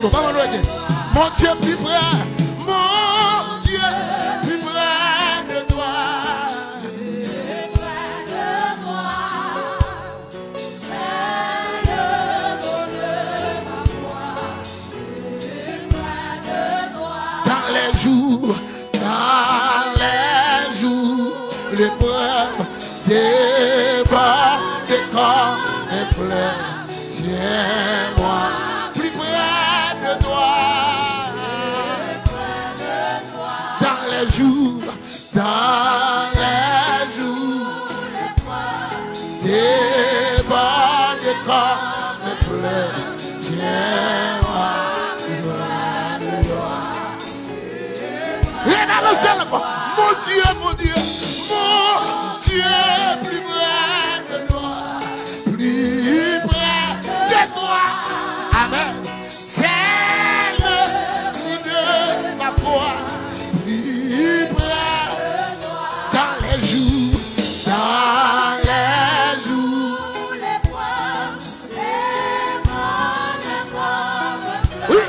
Mon Dieu plus près, mon Dieu plus près de toi. Plus près de toi, c'est le bonheur à moi. Plus près de toi. Dans les jours, l'épreuve déborde comme un fleuve. Tiens-moi plus près de toi. Dans les jours, déborde comme un fleuve. Tiens-moi plus près de toi. Et dans le ciel, mon Dieu, mon Dieu, plus près de toi, plus près de toi. Amen. C'est le cri de ma foi, plus près dans les jours, L'épreuve déborde comme un fleuve. oui.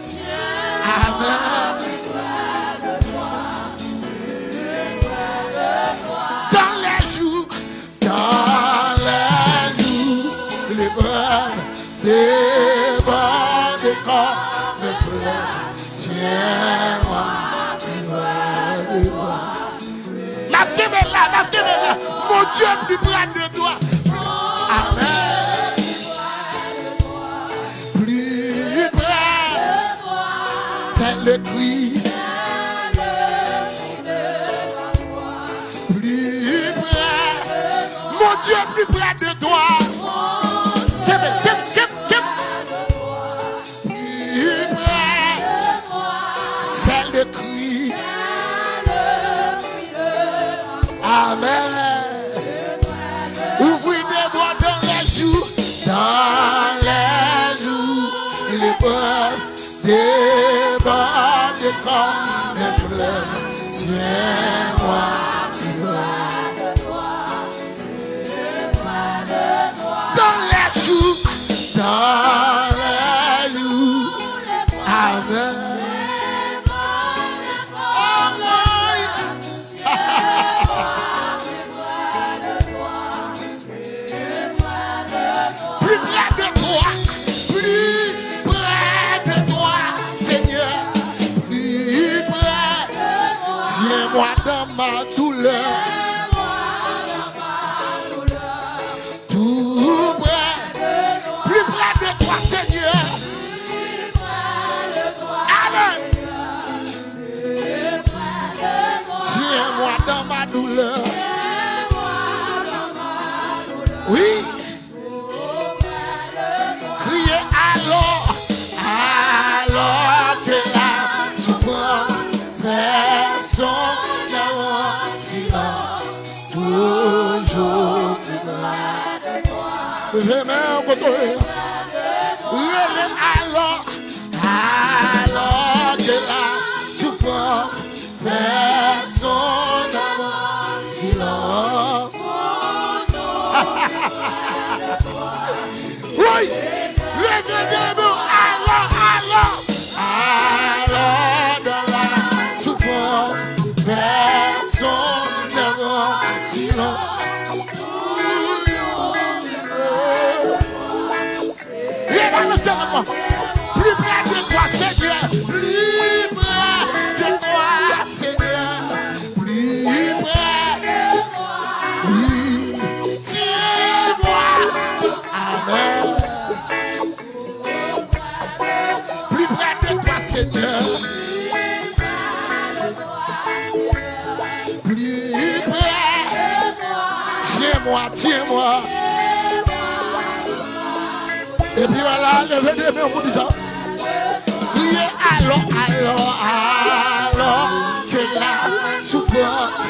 Tiens, Amen. plus près de toi, plus près de toi. Dans les jours, l'épreuve déborde comme un fleuve. Tiens-moi plus près de toi. La terre est là, mon Dieu plus près de toi. Amen. Plus près, c'est le cri. Plus près, mon Dieu plus près de toi. Plus près, c'est le cri. Amen. Ouvrez des bois dans les jours, l'épreuve déborde comme un fleuve. Tiens-moi plus près de toi. Dans les jours, Amen. Plus près de toi, Seigneur, plus près. Tiens-moi dans ma douleur, tout près. Plus près de toi, Seigneur. Amen. Tiens-moi dans ma douleur. Oui. Criez alors que la souffrance fait son silence. Toujours plus près de toi. Alors que la souffrance fait son silence. Oui, le debout, alors dans la souffrance, vers son silence. Et dans le ciel, plus près de toi, Seigneur, plus près de toi, Seigneur, plus près. Oui, tiens-moi. Amen. Plus près de toi, Seigneur. Plus près. Tiens-moi. Et puis voilà, levez des mains pour dire ça. Criez alors que la souffrance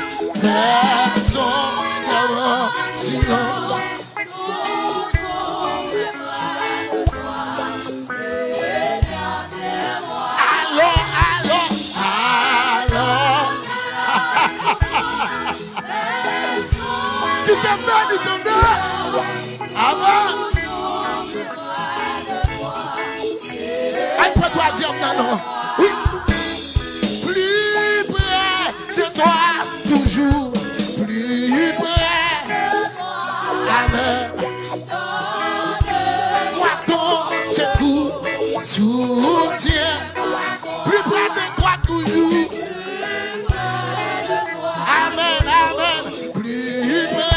fait son silence. Tu te mets du tonnerre. Avant. le troisième, non. Oui. Plus près de toi, toujours. Plus près. Amen. Moi, ton secours, soutien. Plus près de toi, toujours. Amen, amen. Plus près.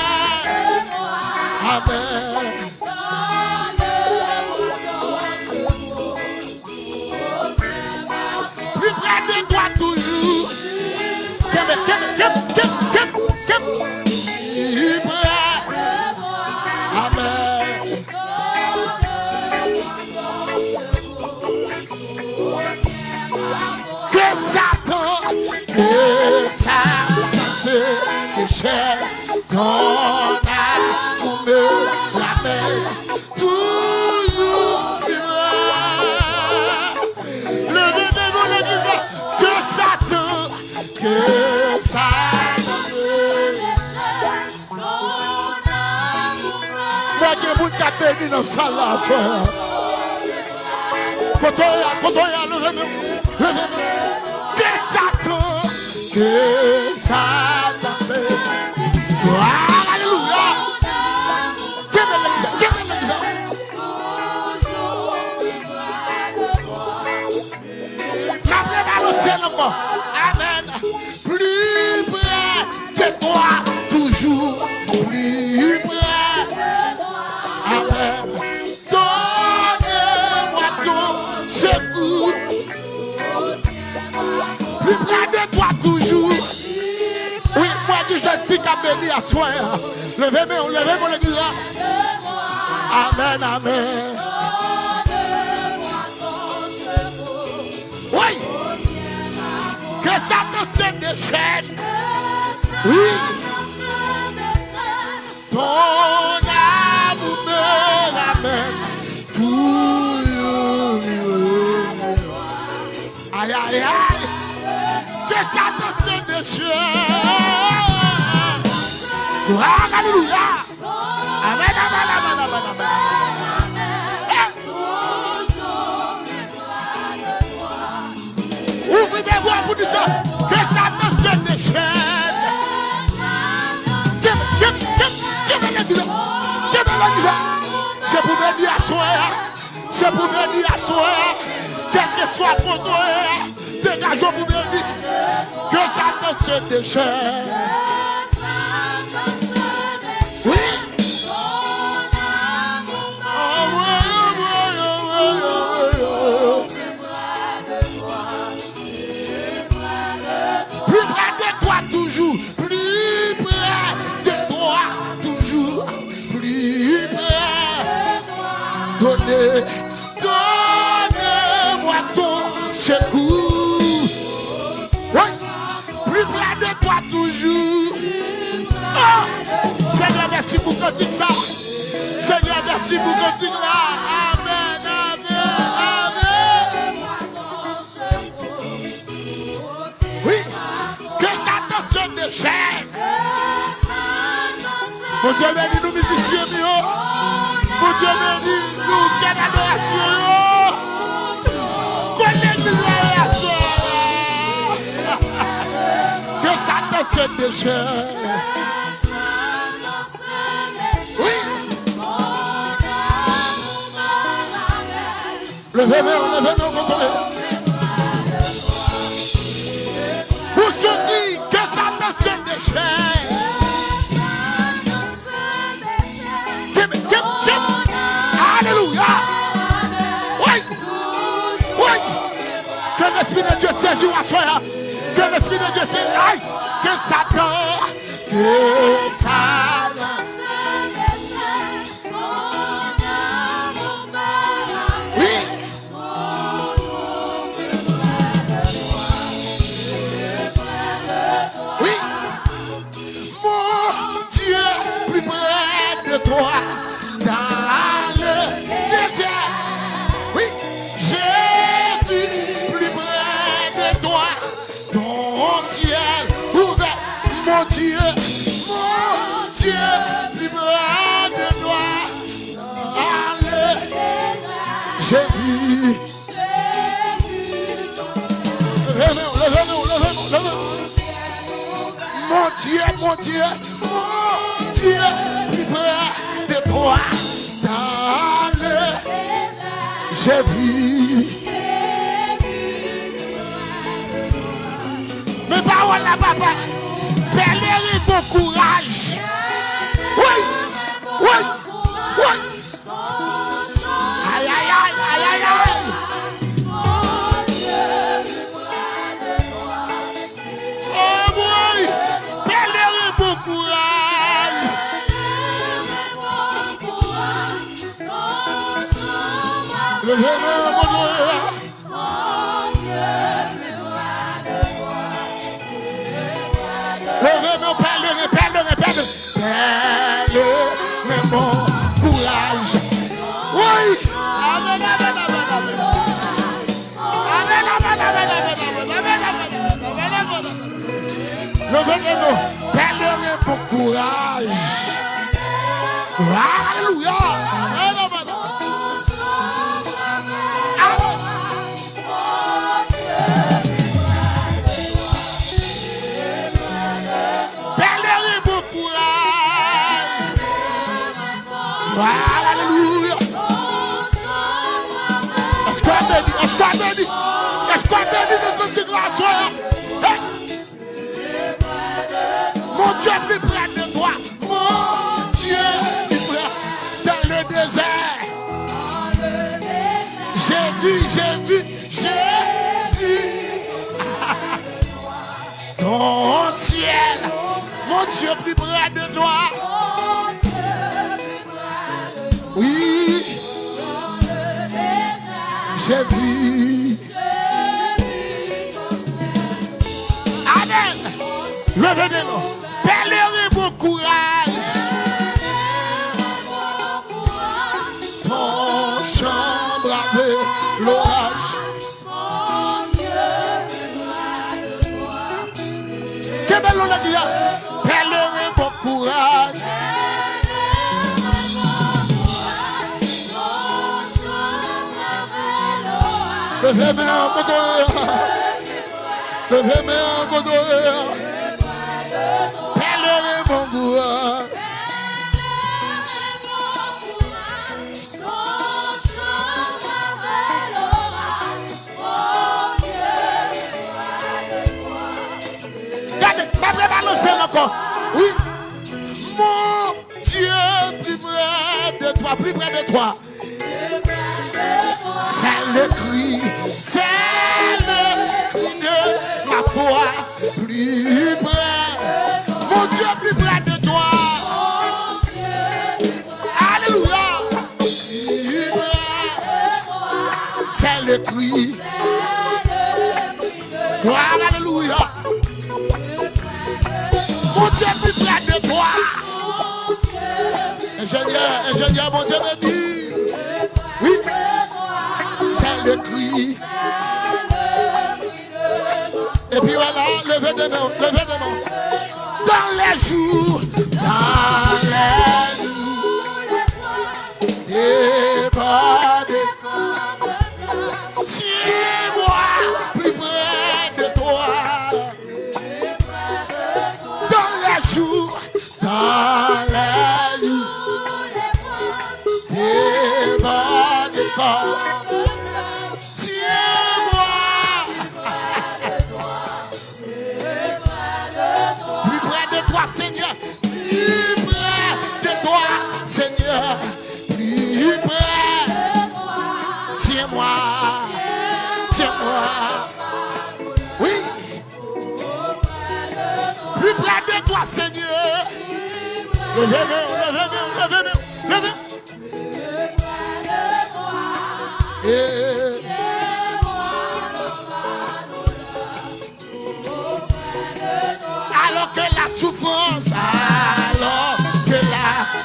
Amen. Plus près de toi, toujours. Plus près. Amen. Que Satan se déchaîne, ton amour me ramène toujours plus loin. Levez-vous l'église, que Satan se déchaîne, ton amour. Moi, je vous béni dans sa là, soeur. Quand on y a, levez-vous. Que Satan se alléluia. Give me l'exemple. Amen. Plus près de toi, toujours. Plus près. Amen. Donne-moi ton secours. Plus près de toi toujours. Oui, moi que je suis qu'à bénir à soi. Levez-moi l'église. Amen, amen. Oui. Que Satan se déchaîne. Oui. Ton amour me ramène toujours. Aïe, aïe, aïe. Que Satan se déchaîne. Alléluia. Amen, amen, amen, amen, amen. Ouvrez des voix pour dire ça. Que Satan se déchaîne. C'est pour me dire à soi. C'est pour me dire à soi. Quel que soit pour toi. Dégageons pour me dire que Satan se déchaîne. Oui. Plus près de toi toujours. Plus près de toi toujours. Plus près. Donnez-moi ton secours. Oui. Plus près de toi toujours. Oh. Seigneur, merci pour cantique ça. Seigneur, merci pour cantique là. Amen, amen, amen. Oui. Que Satan se déchaîne. Mon Dieu béni nous musiciens mieux. Mon Dieu béni nous quelle adoration. Qu'on l'église là. Que Satan se déchaîne. Oui. Levez-nous, contrôlez. Pour ceux que Satan se déchaîne. Alléluia. Oui. Oui. Que l'Esprit de Dieu saisit à soi. Que l'Esprit de Dieu saisit. Aïe. Que Satan. Oui. Oui. Mon Dieu, plus près de toi. Dans le désert, oui, j'ai vu plus près de toi ton ciel ouvert, mon Dieu, plus près de toi. Dans le désert, j'ai vu, Dieu, mon Dieu, plus près de toi. Dans le j'ai vu. Mais paroles là, papa. Pèlerin, bon courage. Oui, oui, oui. Aïe, aïe, aïe, aïe, aïe, aïe. Oh boy, pèlerin, bon courage. Le vénément, mon Dieu. Pèlerin, mais bon courage. Oui. Amen, amen, amen, amen. Amen, amen, amen, amen, amen, amen, amen. Levez-nous, pèlerin, bon courage. Alléluia. Amen, amen. Alléluia. Est-ce qu'on bénit? Est-ce qu'on bénit? Est-ce qu'on bénit de toute la soirée? Mon Dieu plus près de toi. Mon Dieu plus près dans le désert. J'ai vu ton ciel. Mon Dieu plus près de toi. Oui, j'ai vu. Amen. Levez des mains. Pèlerin, bon courage. Ton chambre avec l'orage. Quel bel on a dit. Pèlerin, bon courage. Levez-moi en côté. Pèlerin, bon courage. Regardez, pas de balancer encore. Oui. Mon Dieu, plus près de toi, plus près de toi. C'est le cri de ma foi, plus près. Mon Dieu, plus près de toi. Alléluia. Plus près. C'est le cri. Gloire, alléluia. Mon Dieu, plus près de toi. Ingénieur, mon Dieu me dit. Oui. C'est le cri. Et puis voilà, levez des mains. Dans les jours, débordés. Tiens-moi plus près de toi. Dans les jours, débordés. Seigneur, plus près de toi, Seigneur, plus près. Tiens-moi. Oui. Plus près de toi, Seigneur. Levez-moi. Alors que la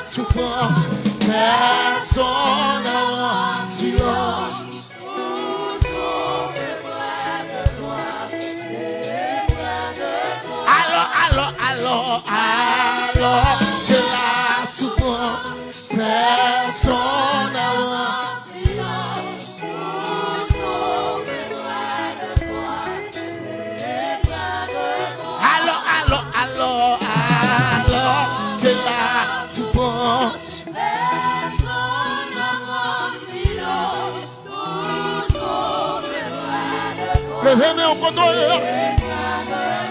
souffrance, personne en silence. Alors que la souffrance, personne en silence. Alors Levez-moi au côté.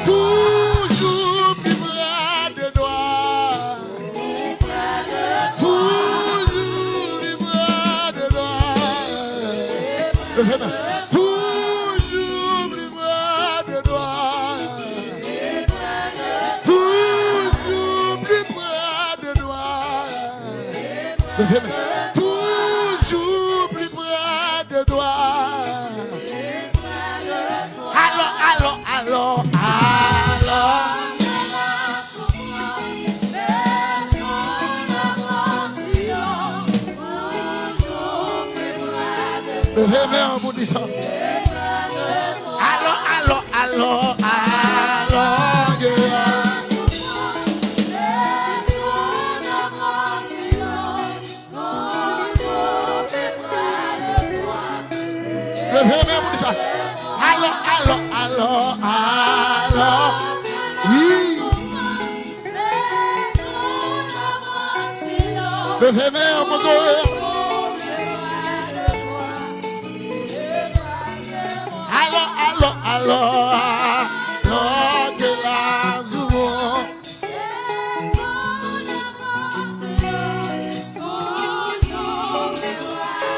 Toujours plus près de toi. Toujours plus près de toi. Levez-moi. Toujours plus près de toi. Toujours plus près de toi. Levez-moi. Toujours plus près de toi. Alors. Levez-moi en vous disant. Alors. Levez-moi en vous disant. Alors. Oui. Levez-moi en vous disant. Alors.